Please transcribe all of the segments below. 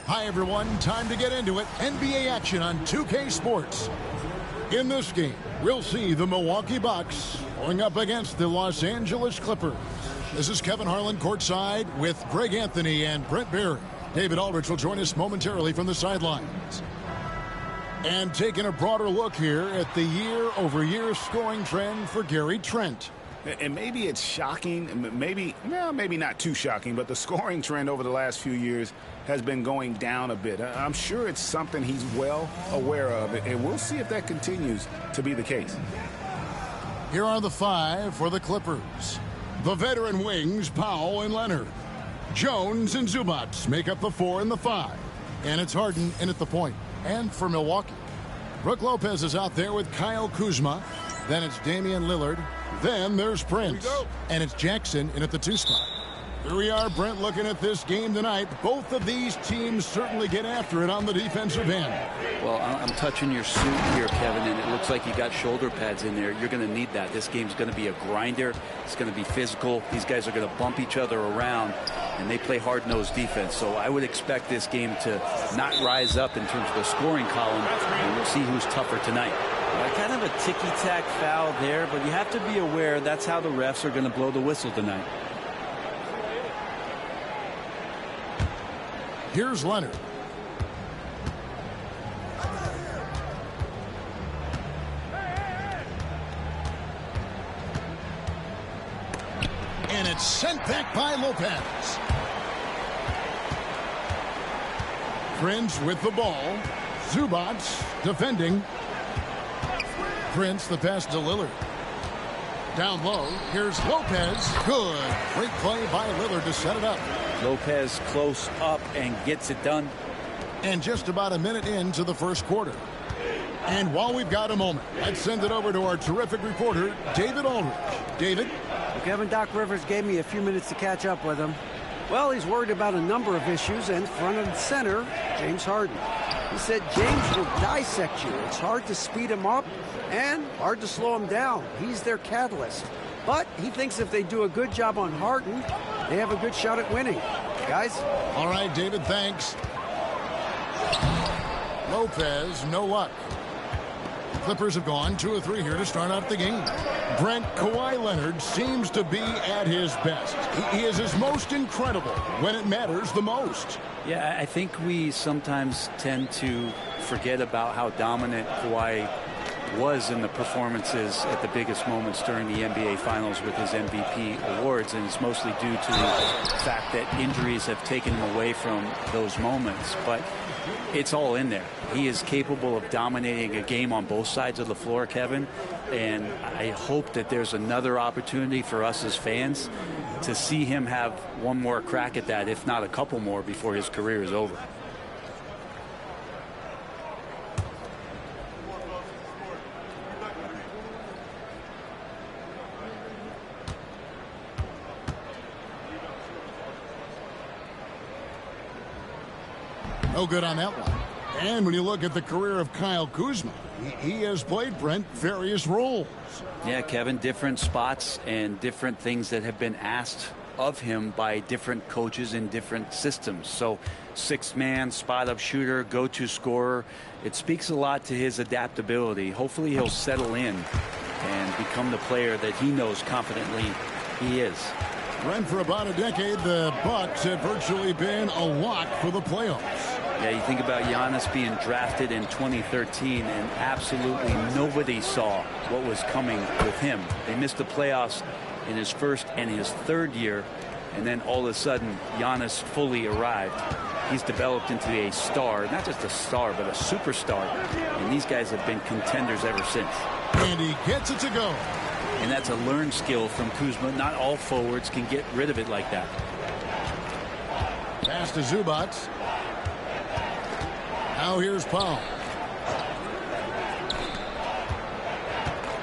Hi, everyone. Time to get into it. NBA action on 2K Sports. In this game, we'll see the Milwaukee Bucks going up against the Los Angeles Clippers. This is Kevin Harlan courtside with Greg Anthony and Brent Barry. David Aldridge will join us momentarily from the sidelines. And taking a broader look here at the year-over-year scoring trend for Gary Trent. And maybe it's shocking, maybe not too shocking, but the scoring trend over the last few years has been going down a bit. I'm sure it's something he's well aware of, and we'll see if that continues to be the case. Here are the five for the Clippers. The veteran wings, Powell and Leonard. Jones and Zubac make up the 4 and the 5. And it's Harden in at the point. And for Milwaukee, Brook Lopez is out there with Kyle Kuzma. Then it's Damian Lillard. Then there's Prince. And it's Jackson in at the 2 spot. Here we are, Brent, looking at this game tonight. Both of these teams certainly get after it on the defensive end. Well, I'm touching your suit here, Kevin, and it looks like you got shoulder pads in there. You're going to need that. This game's going to be a grinder. It's going to be physical. These guys are going to bump each other around, and they play hard-nosed defense. So I would expect this game to not rise up in terms of the scoring column, and we'll see who's tougher tonight. Kind of a ticky-tack foul there, but you have to be aware that's how the refs are going to blow the whistle tonight. Here's Leonard. And it's sent back by Lopez. Prince with the ball. Zubac defending. Prince, the pass to Lillard. Down low, here's Lopez. Good. Great play by Lillard to set it up. Lopez close up and gets it done. And just about a minute into the first quarter. And while we've got a moment, let's send it over to our terrific reporter, David Aldridge. David? Well, Kevin, Doc Rivers gave me a few minutes to catch up with him. Well, he's worried about a number of issues, and front and center, James Harden. He said James will dissect you. It's hard to speed him up and hard to slow him down. He's their catalyst. But he thinks if they do a good job on Harden, they have a good shot at winning. Guys? All right, David, thanks. Lopez, no luck. Clippers have gone 2 of 3 here to start out the game. Brent, Kawhi Leonard seems to be at his best. He is his most incredible when it matters the most. Yeah, I think we sometimes tend to forget about how dominant Kawhi was in the performances at the biggest moments during the NBA Finals with his MVP awards, and it's mostly due to the fact that injuries have taken him away from those moments. But it's all in there. He is capable of dominating a game on both sides of the floor, Kevin, and I hope that there's another opportunity for us as fans to see him have one more crack at that, if not a couple more, before his career is over. No good on that one. And when you look at the career of Kyle Kuzma, he has played, Brent, various roles. Yeah, Kevin, different spots and different things that have been asked of him by different coaches in different systems. So 6-man, spot-up shooter, go-to scorer. It speaks a lot to his adaptability. Hopefully he'll settle in and become the player that he knows confidently he is. Brent, for about a decade, the Bucks have virtually been a lock for the playoffs. Yeah, you think about Giannis being drafted in 2013, and absolutely nobody saw what was coming with him. They missed the playoffs in his first and his third year, and then all of a sudden, Giannis fully arrived. He's developed into a star, not just a star, but a superstar, and these guys have been contenders ever since. And he gets it to go. And that's a learned skill from Kuzma. Not all forwards can get rid of it like that. Pass to Zubac. Now here's Powell.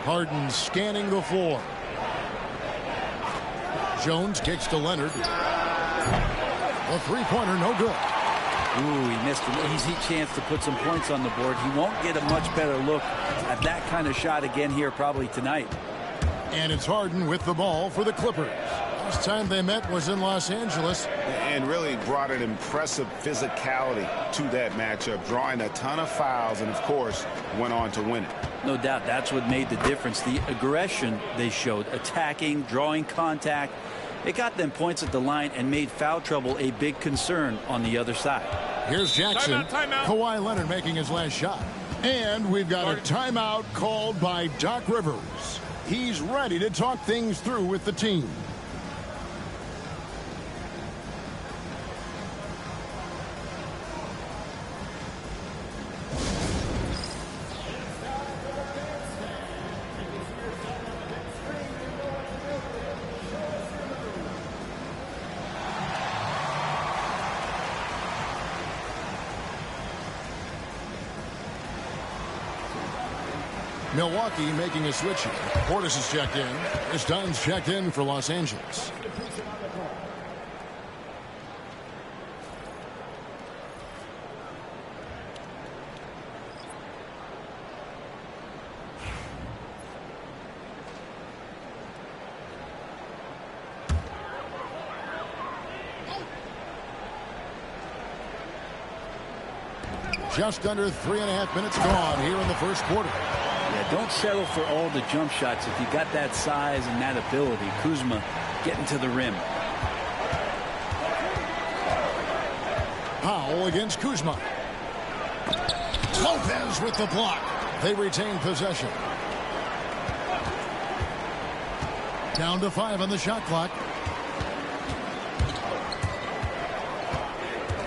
Harden scanning the floor. Jones kicks to Leonard. A three-pointer, no good. Ooh, he missed an easy chance to put some points on the board. He won't get a much better look at that kind of shot again here probably tonight. And it's Harden with the ball for the Clippers. Last time they met was in Los Angeles. and really brought an impressive physicality to that matchup, drawing a ton of fouls and, of course, went on to win it. No doubt that's what made the difference. The aggression they showed, attacking, drawing contact. It got them points at the line and made foul trouble a big concern on the other side. Here's Jackson. Timeout. Kawhi Leonard making his last shot. And we've got a timeout called by Doc Rivers. He's ready to talk things through with the team. Milwaukee making a switch here. Portis is checked in. This Dunn's checked in for Los Angeles. Just under 3.5 minutes gone here in the first quarter. Yeah, don't settle for all the jump shots if you got that size and that ability. Kuzma getting to the rim. Powell against Kuzma. Lopez with the block. They retain possession. Down to 5 on the shot clock.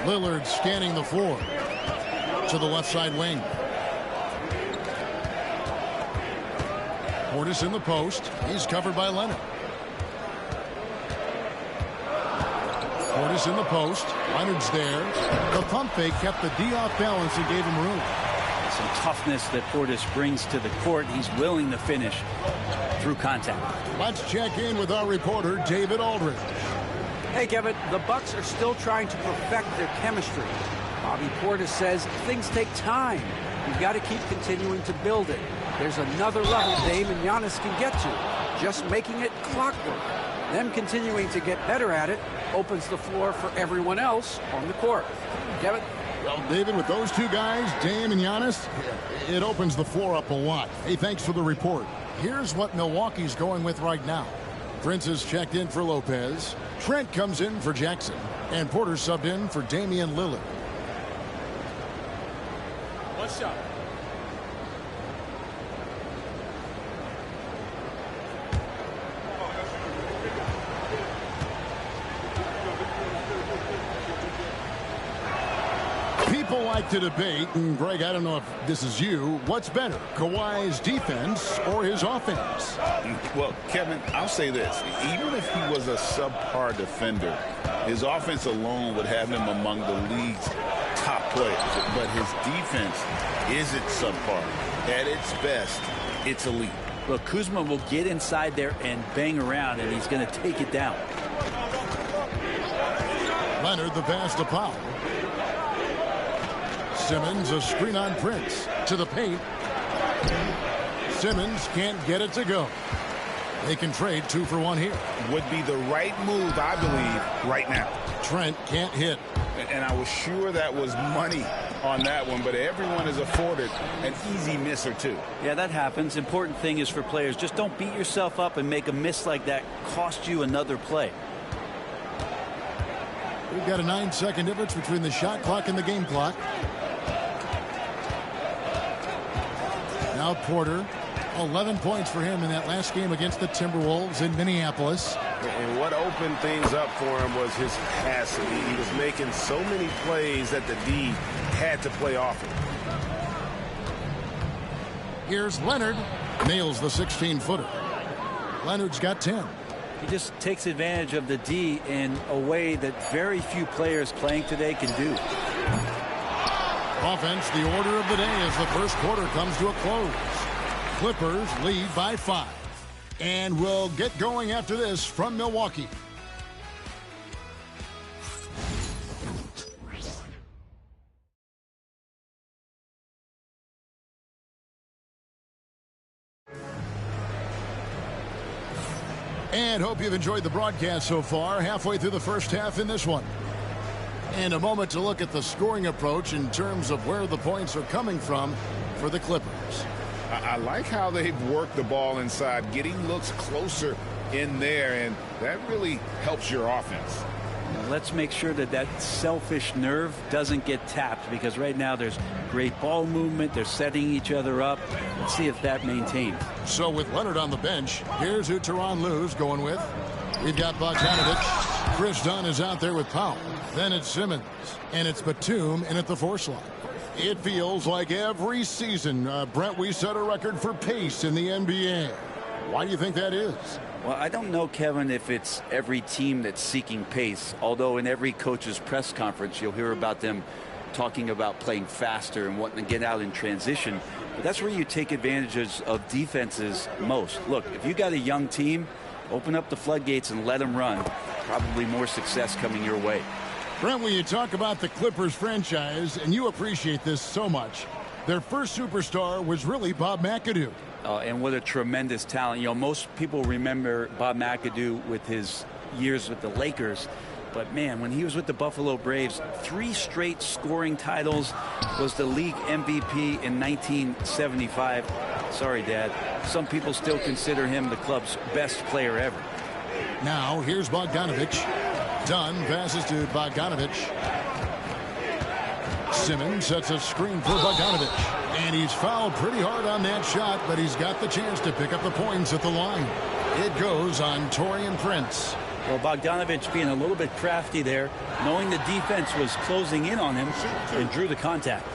Lillard scanning the floor to the left side wing. Portis in the post. He's covered by Leonard. Portis in the post. Leonard's there. The pump fake kept the D off balance and gave him room. Some toughness that Portis brings to the court. He's willing to finish through contact. Let's check in with our reporter, David Aldridge. Hey, Kevin, the Bucks are still trying to perfect their chemistry. Bobby Portis says things take time. You've got to keep continuing to build it. There's another level Dame and Giannis can get to. Just making it clockwork. Them continuing to get better at it opens the floor for everyone else on the court. Kevin? Well, David, with those two guys, Dame and Giannis, it opens the floor up a lot. Hey, thanks for the report. Here's what Milwaukee's going with right now. Prince is checked in for Lopez. Trent comes in for Jackson. And Porter subbed in for Damian Lillard. One shot. People like to debate, and Greg, I don't know if this is you, what's better, Kawhi's defense or his offense? Well, Kevin, I'll say this. Even if he was a subpar defender, his offense alone would have him among the league's top players. But his defense isn't subpar. At its best, it's elite. Look, Kuzma will get inside there and bang around, and he's going to take it down. Leonard the pass to Powell. Simmons a screen on Prince to the paint. Simmons can't get it to go. They can trade 2 for 1 here. Would be the right move, I believe, right now. Trent can't hit. And I was sure that was money on that one, but everyone is afforded an easy miss or two. Yeah, that happens. Important thing is for players, just don't beat yourself up and make a miss like that cost you another play. We've got a 9-second difference between the shot clock and the game clock. Now Porter, 11 points for him in that last game against the Timberwolves in Minneapolis. And what opened things up for him was his passing. He was making so many plays that the D had to play off him. Here's Leonard. Nails the 16-footer. Leonard's got 10. He just takes advantage of the D in a way that very few players playing today can do. Offense, the order of the day as the first quarter comes to a close. Clippers lead by 5. And we'll get going after this from Milwaukee. And hope you've enjoyed the broadcast so far. Halfway through the first half in this one. And a moment to look at the scoring approach in terms of where the points are coming from for the Clippers. I like how they've worked the ball inside, getting looks closer in there, and that really helps your offense. Let's make sure that that selfish nerve doesn't get tapped, because right now there's great ball movement. They're setting each other up. Let's see if that maintains. So with Leonard on the bench, here's who Tyronn Lue's going with. We've got Bogdanovich. Chris Dunn is out there with Powell. Then it's Simmons. And it's Batum in at the 4 slot. It feels like every season, Brent, we set a record for pace in the NBA. Why do you think that is? Well, I don't know, Kevin, if it's every team that's seeking pace, although in every coach's press conference you'll hear about them talking about playing faster and wanting to get out in transition. But that's where you take advantages of defenses most. Look, if you got a young team, open up the floodgates and let them run. Probably more success coming your way. Brent, when you talk about the Clippers franchise, and you appreciate this so much, their first superstar was really Bob McAdoo. And what a tremendous talent. You know, most people remember Bob McAdoo with his years with the Lakers. But, man, when he was with the Buffalo Braves, 3 straight scoring titles, was the league MVP in 1975. Sorry, Dad. Some people still consider him the club's best player ever. Now, here's Bogdanovich. Dunn passes to Bogdanovich. Simmons sets a screen for Bogdanovich. And he's fouled pretty hard on that shot, but he's got the chance to pick up the points at the line. It goes on Taurean Prince. Well, Bogdanovich being a little bit crafty there, knowing the defense was closing in on him, and drew the contact.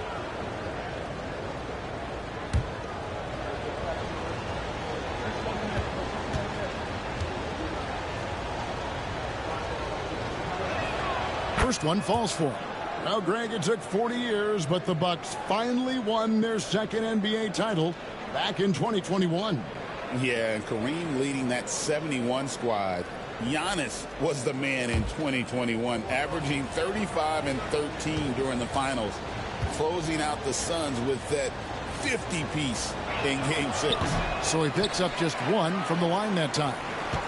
First one falls for him. Well, Greg, it took 40 years, but the Bucks finally won their second NBA title back in 2021. Yeah, and Kareem leading that 71 squad. Giannis was the man in 2021, averaging 35 and 13 during the finals, closing out the Suns with that 50-piece in Game 6. So he picks up just 1 from the line that time.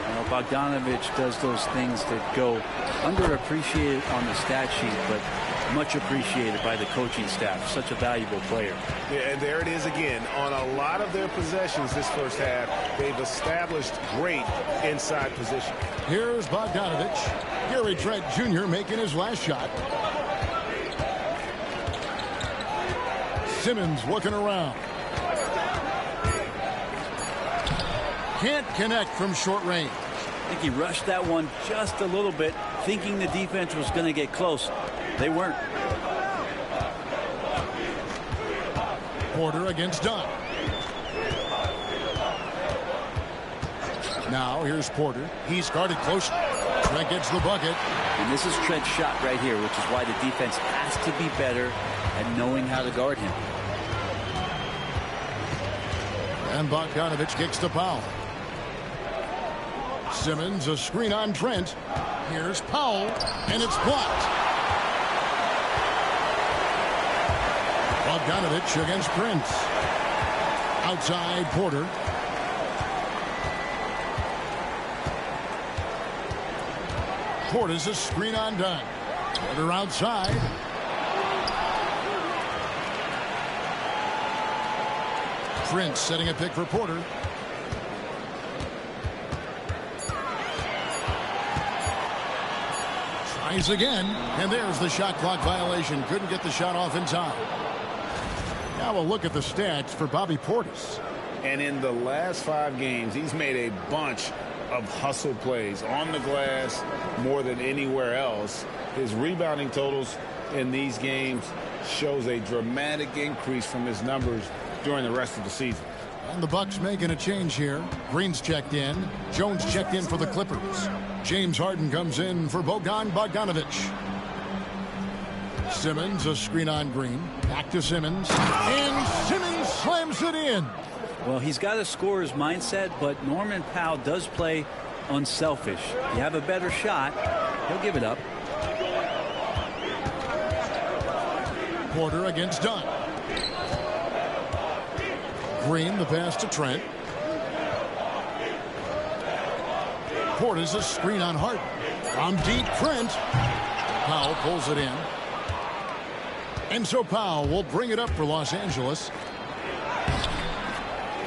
You know, Bogdanovich does those things that go underappreciated on the stat sheet, but much appreciated by the coaching staff. Such a valuable player. Yeah, and there it is again. On a lot of their possessions this first half, they've established great inside position. Here's Bogdanovich. Gary Trent Jr. making his last shot. Simmons looking around. Can't connect from short range. I think he rushed that one just a little bit, thinking the defense was going to get close. They weren't. Porter against Dunn. Now here's Porter. He's guarded closely. Trent gets the bucket. And this is Trent's shot right here, which is why the defense has to be better at knowing how to guard him. And Bogdanovich kicks to Powell. Simmons, a screen on Trent. Here's Powell, and it's blocked. Bogdanovich against Prince. Outside, Porter. Porter's a screen on Dunn. Porter outside. Prince setting a pick for Porter. Tries again, and there's the shot clock violation. Couldn't get the shot off in time. Now we'll look at the stats for Bobby Portis. And in the last 5 games, he's made a bunch of hustle plays on the glass more than anywhere else. His rebounding totals in these games shows a dramatic increase from his numbers during the rest of the season. And the Bucks making a change here. Green's checked in. Jones checked in for the Clippers. James Harden comes in for Bogdanovich. Simmons, a screen on Green. Back to Simmons. And Simmons slams it in. Well, he's got a scorer's mindset, but Norman Powell does play unselfish. You have a better shot, he'll give it up. Porter against Dunn. Green, the pass to Trent. Porter's a screen on Harden. From deep, Trent. Powell pulls it in. And so Powell will bring it up for Los Angeles.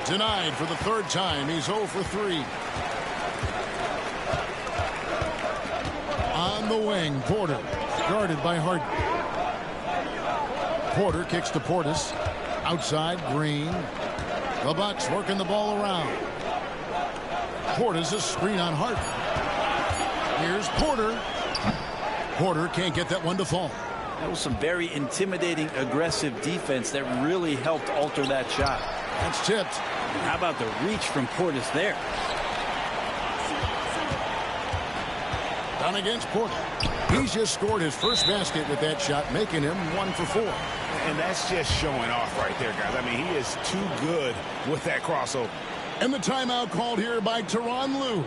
Denied for the third time. He's 0 for 3. On the wing, Porter. Guarded by Harden. Porter kicks to Portis. Outside, Green. The Bucks working the ball around. Portis a screen on Harden. Here's Porter. Porter can't get that one to fall. That was some very intimidating, aggressive defense that really helped alter that shot. That's tipped. How about the reach from Portis there? Down against Porter. He's just scored his first basket with that shot, making him 1 for 4. And that's just showing off right there, guys. I mean, he is too good with that crossover. And the timeout called here by Tyronn Lue.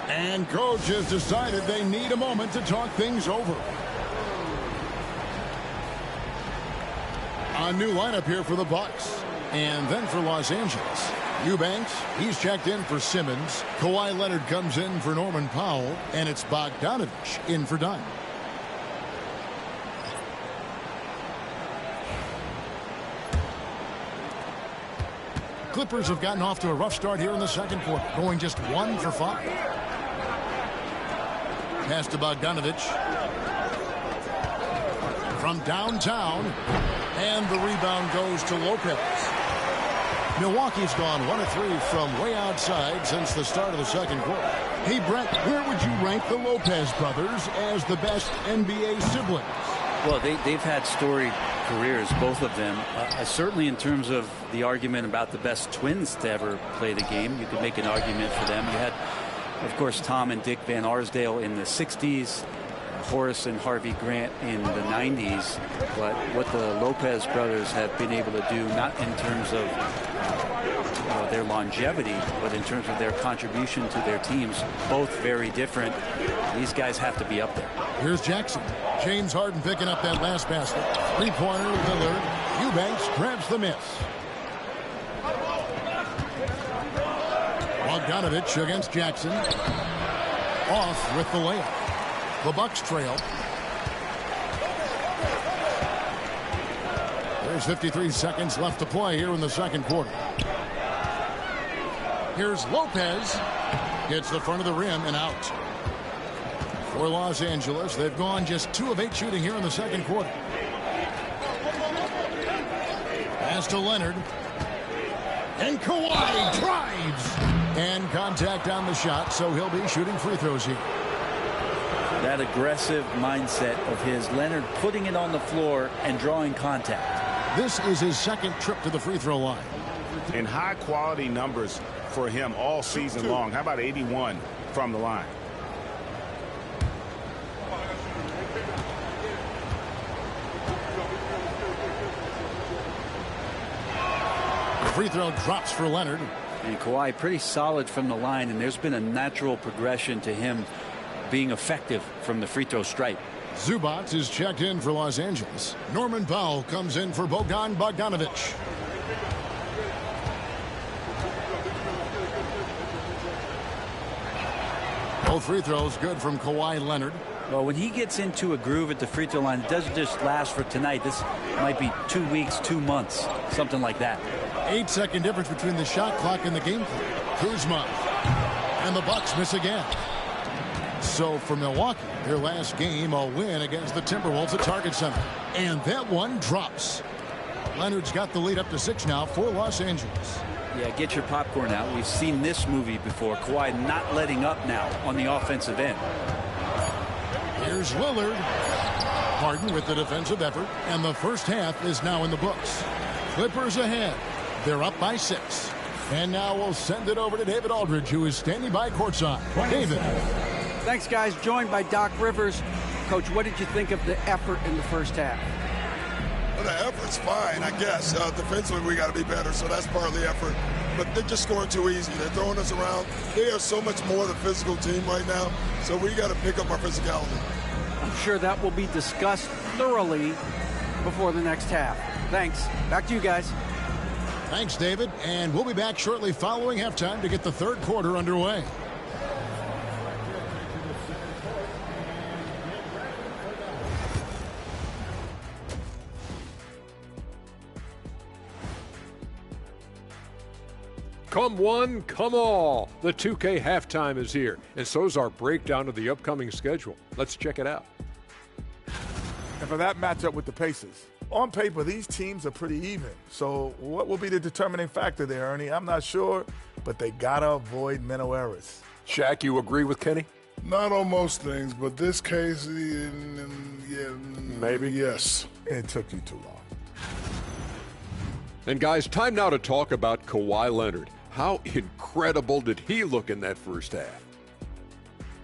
And coach has decided they need a moment to talk things over. A new lineup here for the Bucks. And then for Los Angeles. Eubanks, he's checked in for Simmons. Kawhi Leonard comes in for Norman Powell. And it's Bogdanovich in for Dunn. Clippers have gotten off to a rough start here in the second quarter, going just 1 for 5. Pass to Bogdanovich. From downtown, and the rebound goes to Lopez. Milwaukee's gone 1 of 3 from way outside since the start of the second quarter. Hey, Brett, where would you rank the Lopez brothers as the best NBA siblings? Well, they've had storied careers, both of them. Certainly in terms of the argument about the best twins to ever play the game, you could make an argument for them. You had, of course, Tom and Dick Van Arsdale in the 60s, Horace and Harvey Grant in the 90s. But what the Lopez brothers have been able to do, not in terms of their longevity, but in terms of their contribution to their teams, both very different. These guys have to be up there. Here's Jackson. James Harden picking up that last basket. Three-pointer, Lillard. Eubanks grabs the miss. Bogdanovich against Jackson. Off with the layup. The Bucks trail. There's 53 seconds left to play here in the second quarter. Here's Lopez. Hits the front of the rim and out. For Los Angeles, they've gone just 2 of 8 shooting here in the second quarter. Pass to Leonard. And Kawhi drives. And contact on the shot, so he'll be shooting free throws here. That aggressive mindset of his, Leonard putting it on the floor and drawing contact. This is his second trip to the free throw line. And high quality numbers for him all season long. How about 81 from the line? Free throw drops for Leonard. And Kawhi pretty solid from the line, and there's been a natural progression to him being effective from the free throw stripe. Zubac is checked in for Los Angeles. Norman Powell comes in for Bogdan Bogdanovich. Both free throws good from Kawhi Leonard. Well, when he gets into a groove at the free throw line, it doesn't just last for tonight. This might be 2 weeks, 2 months, something like that. 8-second difference between the shot clock and the game clock. Kuzma. And the Bucks miss again. So for Milwaukee, their last game, a win against the Timberwolves at Target Center. And that one drops. Leonard's got the lead up to 6 now for Los Angeles. Yeah, get your popcorn out. We've seen this movie before. Kawhi not letting up now on the offensive end. Here's Lillard. Harden with the defensive effort. And the first half is now in the books. Clippers ahead. They're up by 6. And now we'll send it over to David Aldridge, who is standing by courtside. David. Thanks, guys. Joined by Doc Rivers. Coach, what did you think of the effort in the first half? Well, the effort's fine, I guess. Defensively, we got to be better, so that's part of the effort. But they're just scoring too easy. They're throwing us around. They are so much more the physical team right now, so we got to pick up our physicality. I'm sure that will be discussed thoroughly before the next half. Thanks. Back to you guys. Thanks, David. And we'll be back shortly following halftime to get the third quarter underway. Come one, come all. The 2K halftime is here, and so's our breakdown of the upcoming schedule. Let's check it out. And for that matchup with the Pacers, on paper, these teams are pretty even. So what will be the determining factor there, Ernie? I'm not sure, but they got to avoid mental errors. Shaq, you agree with Kenny? Not on most things, but this case, maybe. Yes. It took you too long. And guys, time now to talk about Kawhi Leonard. How incredible did he look in that first half?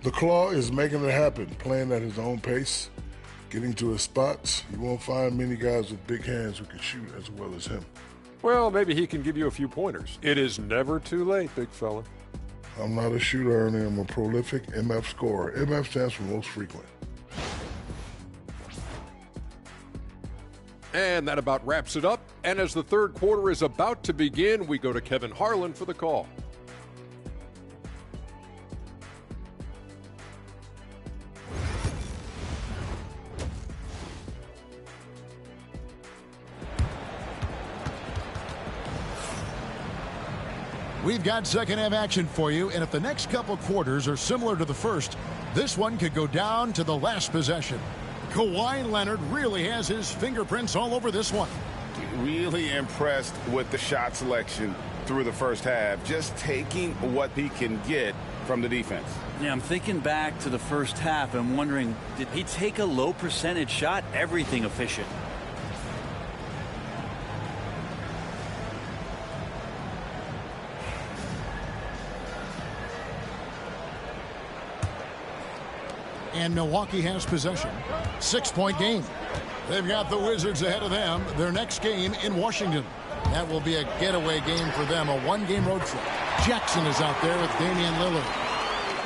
The Claw is making it happen, playing at his own pace, getting to his spots. You won't find many guys with big hands who can shoot as well as him. Well, maybe he can give you a few pointers. It is never too late, big fella. I'm not a shooter, Ernie. I'm a prolific MF scorer. MF stands for most frequent. And that about wraps it up. And as the third quarter is about to begin, we go to Kevin Harlan for the call. We've got second half action for you, and if the next couple quarters are similar to the first, this one could go down to the last possession. Kawhi Leonard really has his fingerprints all over this one. Really impressed with the shot selection through the first half, just taking what he can get from the defense. Yeah, I'm thinking back to the first half and wondering, did he take a low percentage shot? Everything efficient. And Milwaukee has possession. 6-point game. They've got the Wizards ahead of them. Their next game in Washington. That will be a getaway game for them, a one-game road trip. Jackson is out there with Damian Lillard.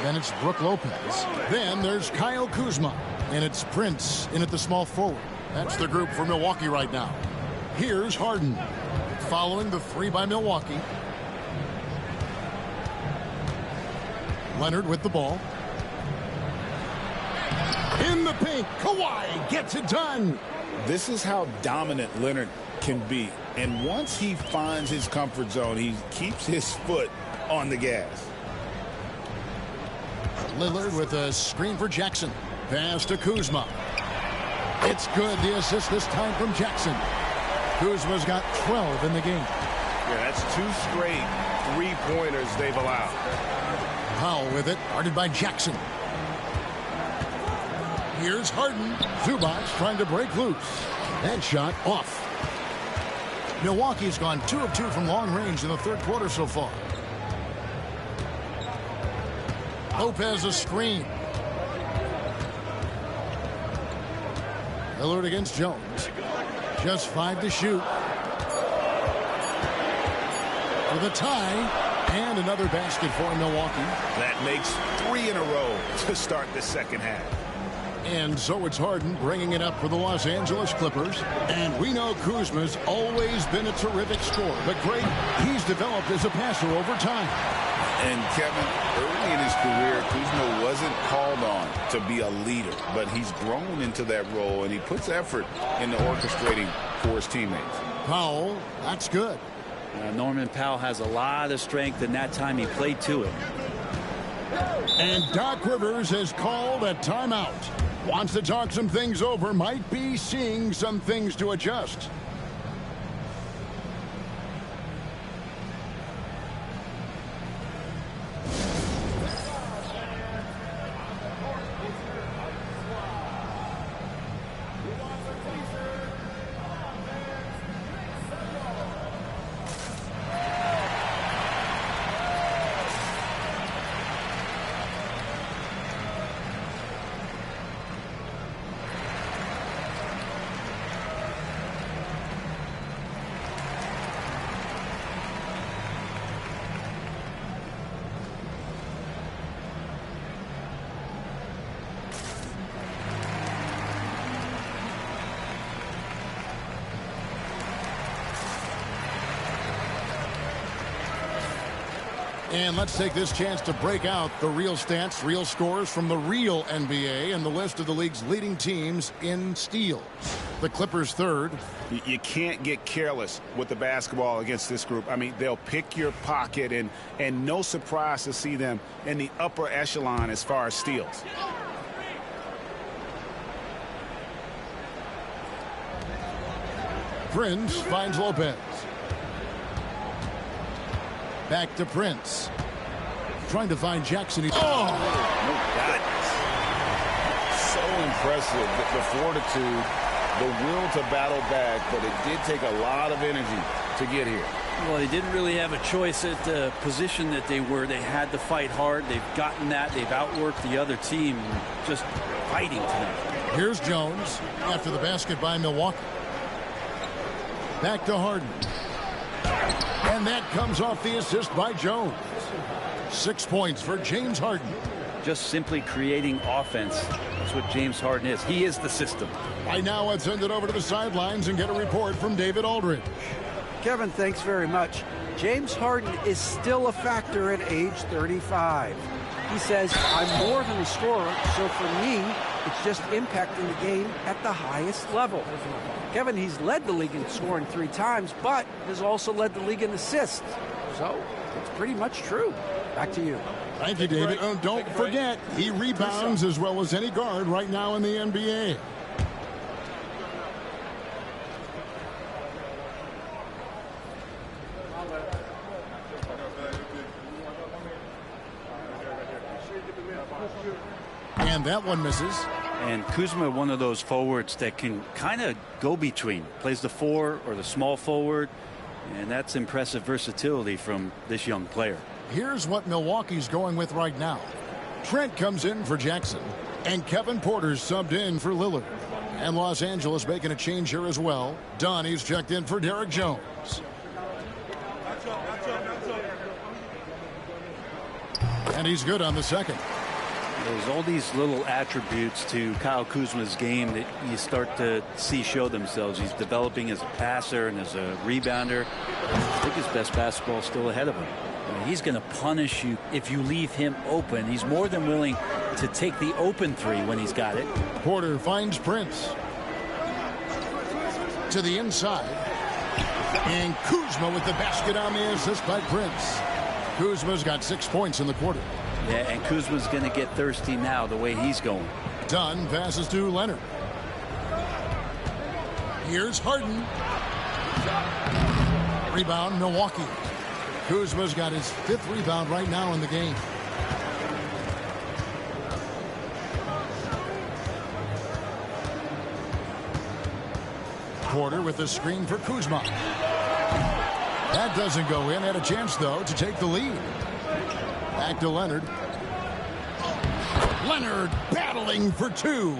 Then it's Brook Lopez. Then there's Kyle Kuzma. And it's Prince in at the small forward. That's the group for Milwaukee right now. Here's Harden. Following the three by Milwaukee. Leonard with the ball. In the paint, Kawhi gets it done. This is how dominant Leonard can be. And once he finds his comfort zone, he keeps his foot on the gas. Lillard with a screen for Jackson. Pass to Kuzma. It's good. The assist this time from Jackson. Kuzma's got 12 in the game. Yeah, that's 2 straight three-pointers they've allowed. Powell with it, guarded by Jackson. Here's Harden. Zubac trying to break loose. That shot off. Milwaukee's gone 2 of 2 from long range in the third quarter so far. Lopez a screen. Lillard against Jones. Just 5 to shoot. For the tie. And another basket for Milwaukee. That makes 3 in a row to start the second half. And so it's Harden bringing it up for the Los Angeles Clippers. And we know Kuzma's always been a terrific scorer. But great, he's developed as a passer over time. And Kevin, early in his career, Kuzma wasn't called on to be a leader. But he's grown into that role, and he puts effort into orchestrating for his teammates. Powell, that's good. Norman Powell has a lot of strength, and that time he played to it. And Doc Rivers has called a timeout. Wants to talk some things over, might be seeing some things to adjust. And let's take this chance to break out the real stats, real scores from the real NBA and the list of the league's leading teams in steals. The Clippers third. You can't get careless with the basketball against this group. I mean, they'll pick your pocket, and no surprise to see them in the upper echelon as far as steals. Prince finds Lopez. Back to Prince. Trying to find Jackson. Oh! No doubt. So impressive. The fortitude, the will to battle back, but it did take a lot of energy to get here. Well, they didn't really have a choice at the position that they were. They had to fight hard. They've gotten that. They've outworked the other team, just fighting tonight. Here's Jones after the basket by Milwaukee. Back to Harden. And that comes off the assist by Jones. 6 points for James Harden. Just simply creating offense. That's what James Harden is. He is the system. Right now, let's send it over to the sidelines and get a report from David Aldridge. Kevin, thanks very much. James Harden is still a factor at age 35. He says, I'm more than a scorer, so for me, it's just impacting the game at the highest level. Kevin, he's led the league in scoring 3 times, but has also led the league in assists. So it's pretty much true. Back to you. Thank you, David. Don't forget, he rebounds as well as any guard right now in the NBA. And that one misses. And Kuzma, one of those forwards that can kind of go between. Plays the 4 or the small forward. And that's impressive versatility from this young player. Here's what Milwaukee's going with right now. Trent comes in for Jackson. And Kevin Porter's subbed in for Lillard. And Los Angeles making a change here as well. Donnie's checked in for Derek Jones. And he's good on the second. There's all these little attributes to Kyle Kuzma's game that you start to see show themselves. He's developing as a passer and as a rebounder. I think his best basketball is still ahead of him. He's going to punish you if you leave him open. He's more than willing to take the open 3 when he's got it. Porter finds Prince. To the inside. And Kuzma with the basket on the assist by Prince. Kuzma's got 6 points in the quarter. Yeah, and Kuzma's going to get thirsty now the way he's going. Dunn passes to Leonard. Here's Harden. Rebound, Milwaukee. Kuzma's got his 5th rebound right now in the game. Porter with the screen for Kuzma. That doesn't go in. Had a chance, though, to take the lead. Back to Leonard. Leonard battling for 2.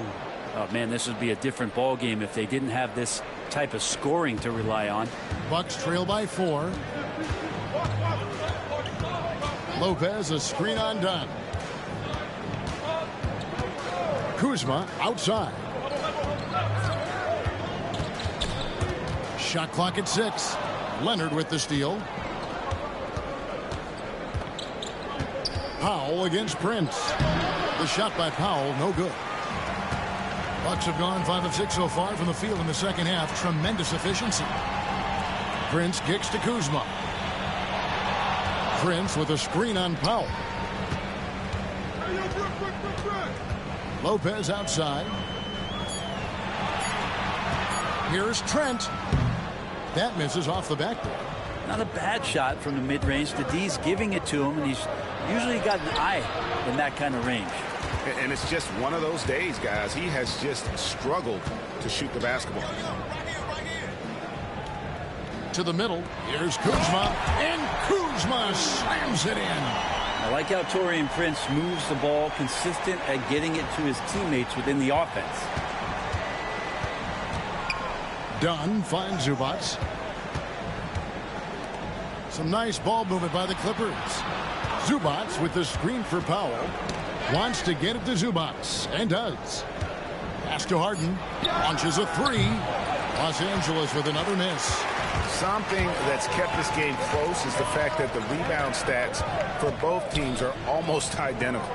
Oh, man, this would be a different ball game if they didn't have this type of scoring to rely on. Bucks trail by 4. Lopez, a screen on Dunn. Kuzma outside. Shot clock at 6. Leonard with the steal. Powell against Prince. The shot by Powell, no good. Bucks have gone 5 of 6 so far from the field in the second half. Tremendous efficiency. Prince kicks to Kuzma. Prince with a screen on Powell. Lopez outside. Here's Trent. That misses off the backboard. Not a bad shot from the mid-range. The D's giving it to him, and he's usually got an eye in that kind of range. And it's just one of those days, guys. He has just struggled to shoot the basketball. To the middle. Here's Kuzma. And Kuzma slams it in. I like how Taurean Prince moves the ball, consistent at getting it to his teammates within the offense. Dunn finds Zubats. Some nice ball movement by the Clippers. Zubats with the screen for Powell. Wants to get it to Zubats, and does. Pass to Harden. Launches a 3. Los Angeles with another miss. Something that's kept this game close is the fact that the rebound stats for both teams are almost identical.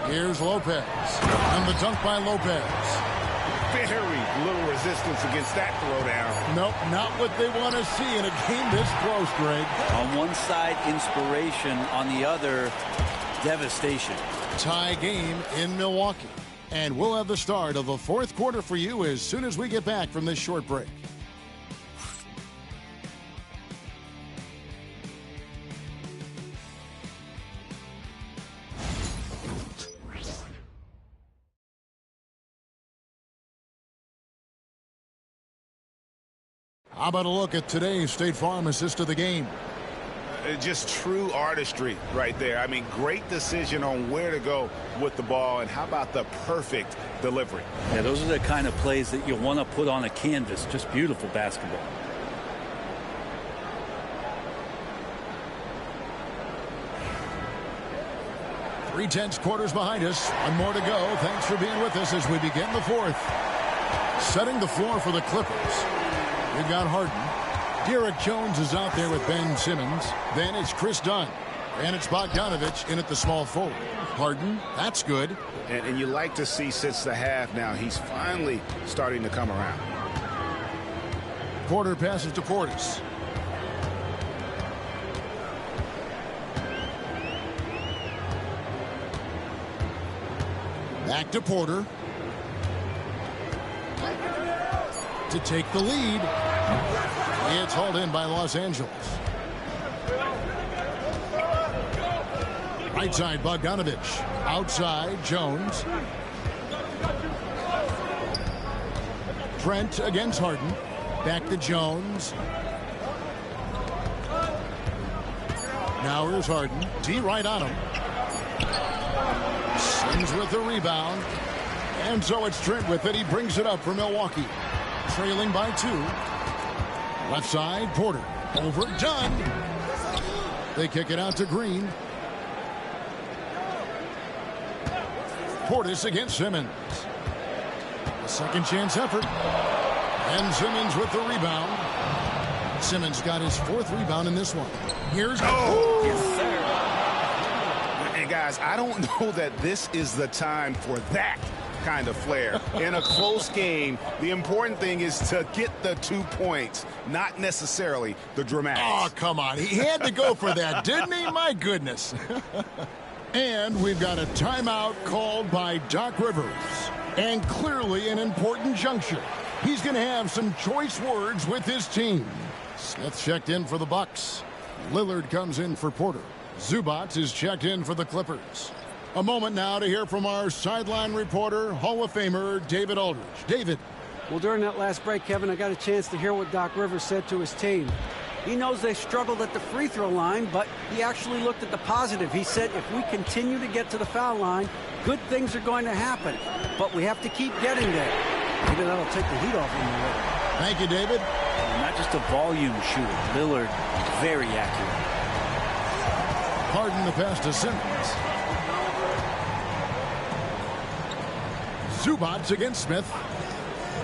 Here's Lopez. And the dunk by Lopez. Very little resistance against that throwdown. Nope, not what they want to see in a game this close, Greg. On one side, inspiration. On the other, devastation. Tie game in Milwaukee. And we'll have the start of the fourth quarter for you as soon as we get back from this short break. How about a look at today's State Farm assist of the game? Just true artistry right there. I mean, great decision on where to go with the ball, and how about the perfect delivery? Yeah, those are the kind of plays that you want to put on a canvas. Just beautiful basketball. Three-tenths quarters behind us. One more to go. Thanks for being with us as we begin the fourth. Setting the floor for the Clippers. We've got Harden. Derek Jones is out there with Ben Simmons. Then it's Chris Dunn. And it's Bogdanovich in at the small forward. Harden, that's good. And you like to see since the half now, he's finally starting to come around. Porter passes to Portis. Back to Porter. To take the lead. It's hauled in by Los Angeles. Right side, Bogdanovich. Outside, Jones. Trent against Harden. Back to Jones. Now here's Harden. D right on him. Sims with the rebound. And so it's Trent with it. He brings it up for Milwaukee. Trailing by 2. Left side, Porter. Overdone. They kick it out to Green. Portis against Simmons. A second chance effort. And Simmons with the rebound. Simmons got his 4th rebound in this one. Here's... Oh! Yes, sir. And guys, I don't know that this is the time for that kind of flair. In a close game, the important thing is to get the 2 points, not necessarily the dramatics. Oh, come on. He had to go for that, didn't he? My goodness. And we've got a timeout called by Doc Rivers. And clearly an important juncture. He's going to have some choice words with his team. Smith checked in for the Bucks. Lillard comes in for Porter. Zubac is checked in for the Clippers. A moment now to hear from our sideline reporter, Hall of Famer David Aldridge. David. Well, during that last break, Kevin, I got a chance to hear what Doc Rivers said to his team. He knows they struggled at the free throw line, but he actually looked at the positive. He said if we continue to get to the foul line, good things are going to happen. But we have to keep getting there. Maybe that'll take the heat off him a little. Thank you, David. Not just a volume shooter. Lillard, very accurate. Harden the pass to Simmons. Zubac against Smith.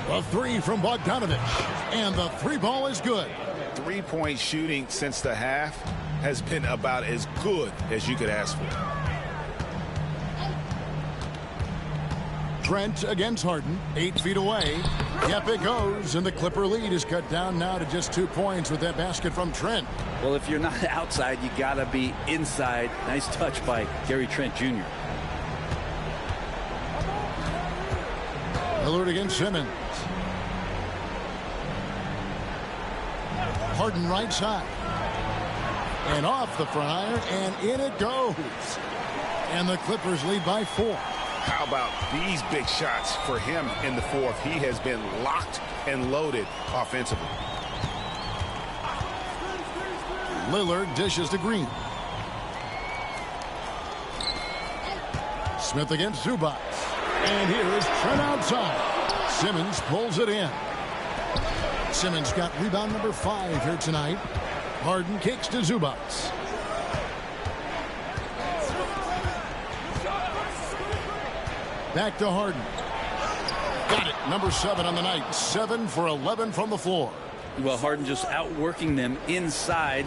A 3 from Bogdanovich. And the 3-ball is good. 3-point shooting since the half has been about as good as you could ask for. Trent against Harden. 8 feet away. Yep, it goes. And the Clipper lead is cut down now to just 2 points with that basket from Trent. Well, if you're not outside, you got to be inside. Nice touch by Gary Trent Jr. Lillard against Simmons. Harden right side. And off the front iron, and in it goes. And the Clippers lead by 4. How about these big shots for him in the fourth? He has been locked and loaded offensively. Lillard dishes to Green. Smith against Zubac. And here is Trent outside. Simmons pulls it in. Simmons got rebound number 5 here tonight. Harden kicks to Zubac. Back to Harden. Got it. Number 7 on the night. 7 for 11 from the floor. Well, Harden just outworking them inside.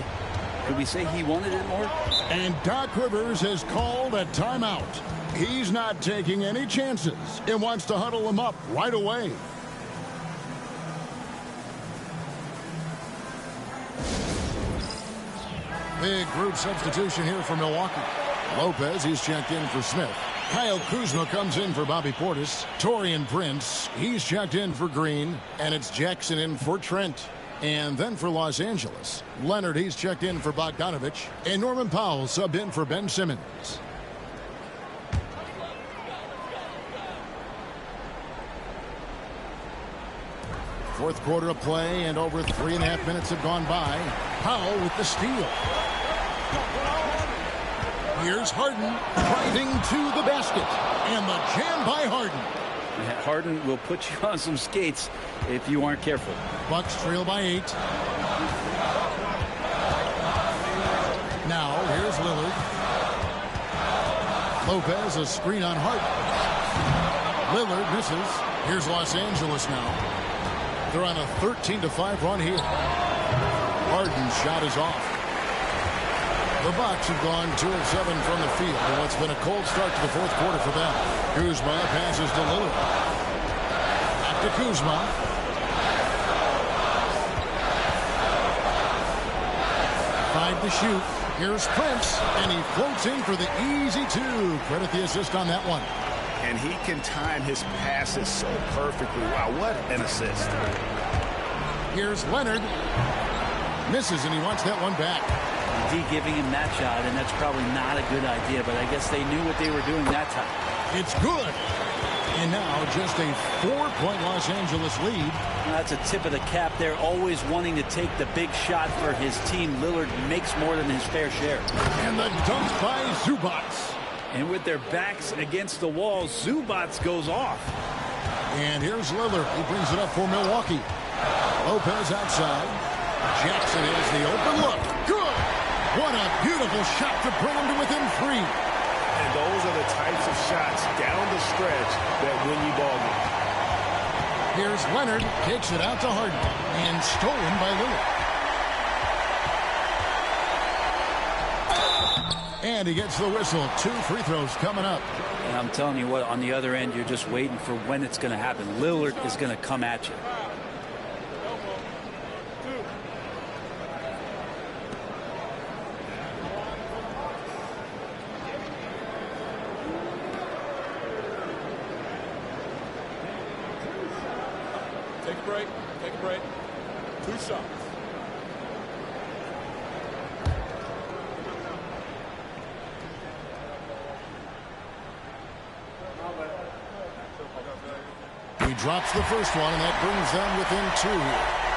Could we say he wanted it more? And Doc Rivers has called a timeout. He's not taking any chances and wants to huddle them up right away. Big group substitution here for Milwaukee. Lopez, he's checked in for Smith. Kyle Kuzma comes in for Bobby Portis. Taurean Prince, he's checked in for Green. And it's Jackson in for Trent. And then for Los Angeles, Leonard, he's checked in for Bogdanovich. And Norman Powell subbed in for Ben Simmons. Fourth quarter of play, and over 3.5 minutes have gone by. Powell with the steal. Here's Harden driving to the basket. And the jam by Harden. Harden will put you on some skates if you aren't careful. Bucks trail by 8. Now, here's Lillard. Lopez, a screen on Harden. Lillard misses. Here's Los Angeles now. They're on a 13-5 run here. Harden's shot is off. The Bucks have gone 2 of 7 from the field in what's been a cold start to the fourth quarter for them. Kuzma passes to Lillard. Back to Kuzma. Five to shoot. Here's Prince, and he floats in for the easy 2. Credit the assist on that one. And he can time his passes so perfectly. Wow, what an assist. Here's Leonard. Misses, and he wants that one back. D giving him that shot, and that's probably not a good idea, but I guess they knew what they were doing that time. It's good. And now just a 4-point Los Angeles lead. That's a tip of the cap there, always wanting to take the big shot for his team. Lillard makes more than his fair share. And the dunk by Zubac. And with their backs against the wall, Zubac goes off. And here's Lillard. He brings it up for Milwaukee. Lopez outside. Jackson has the open look. Good. What a beautiful shot to bring him to within 3. And those are the types of shots down the stretch that win you ball games. Here's Leonard. Kicks it out to Harden. And stolen by Lillard. And he gets the whistle. 2 free throws coming up. And I'm telling you what, on the other end, you're just waiting for when it's going to happen. Lillard is going to come at you. Take a break. Take a break. 2 shots. He drops the first one, and that brings them within 2 here.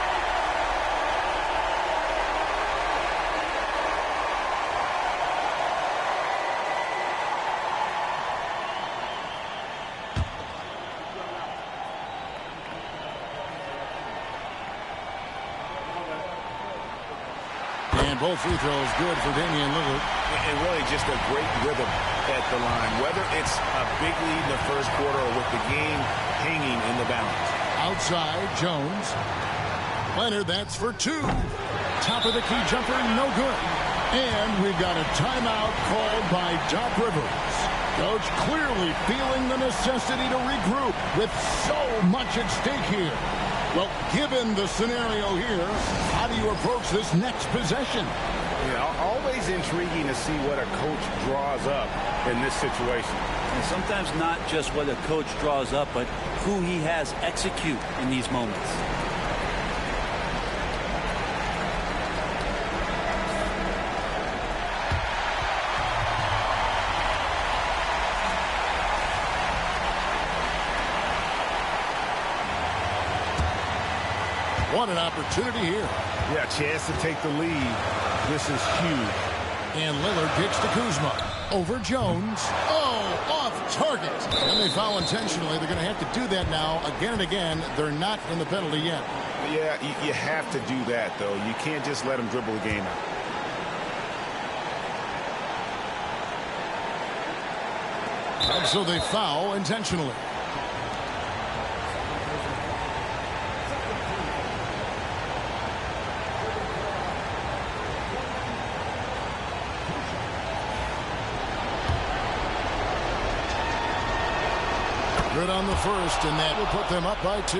And both free throws good for Damian Lillard. And really just a great rhythm at the line. Whether it's a big lead in the first quarter or with the game hanging in the balance. Outside, Jones. Leonard, that's for 2. Top of the key jumper, no good. And we've got a timeout called by Doc Rivers. Coach clearly feeling the necessity to regroup with so much at stake here. Well, given the scenario here, how do you approach this next possession? Yeah, always intriguing to see what a coach draws up in this situation. And sometimes not just what a coach draws up, but who he has execute in these moments. What an opportunity here. Yeah, chance to take the lead. This is huge. And Lillard kicks to Kuzma. Over Jones. Oh, off target. And they foul intentionally. They're going to have to do that now again and again. They're not in the penalty yet. Yeah, you have to do that, though. You can't just let them dribble the game out. And so they foul intentionally. Good on the first, and that will put them up by 2.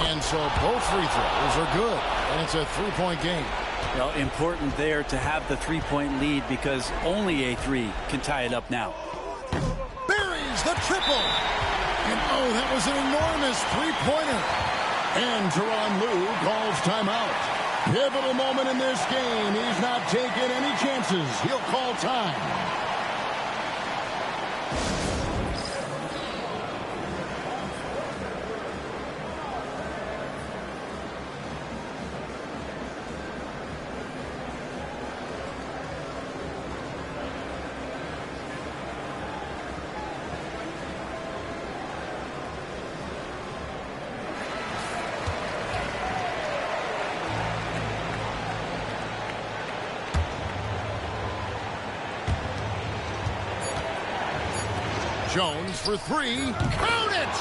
And so both free throws are good, and it's a 3-point game. Well, important there to have the 3-point lead because only a 3 can tie it up now. Buries the triple. And oh, that was an enormous 3-pointer. And Tyronn Lue calls timeout. Pivotal moment in this game. He's not taking any chances. He'll call time. Jones for 3. Count it!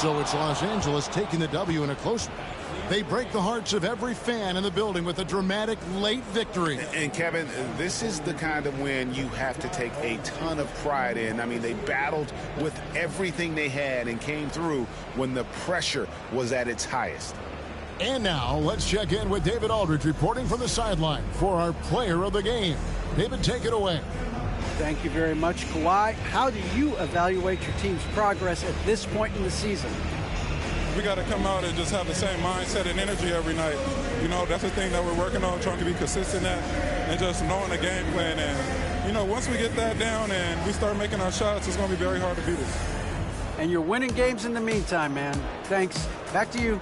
So it's Los Angeles taking the W in a close one. They break the hearts of every fan in the building with a dramatic late victory. And Kevin, this is the kind of win you have to take a ton of pride in. I mean, they battled with everything they had and came through when the pressure was at its highest. And now let's check in with David Aldridge reporting from the sideline for our player of the game. David, take it away. Thank you very much, Kawhi. How do you evaluate your team's progress at this point in the season? We got to come out and just have the same mindset and energy every night. You know, that's the thing that we're working on, trying to be consistent at, and just knowing the game plan. And, you know, once we get that down and we start making our shots, it's going to be very hard to beat us. And you're winning games in the meantime, man. Thanks. Back to you.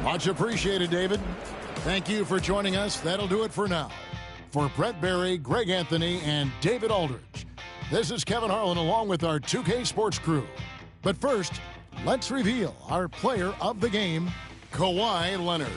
Much appreciated, David. Thank you for joining us. That'll do it for now. For Brett Berry, Greg Anthony, and David Aldridge, this is Kevin Harlan along with our 2K Sports crew. But first, let's reveal our player of the game, Kawhi Leonard.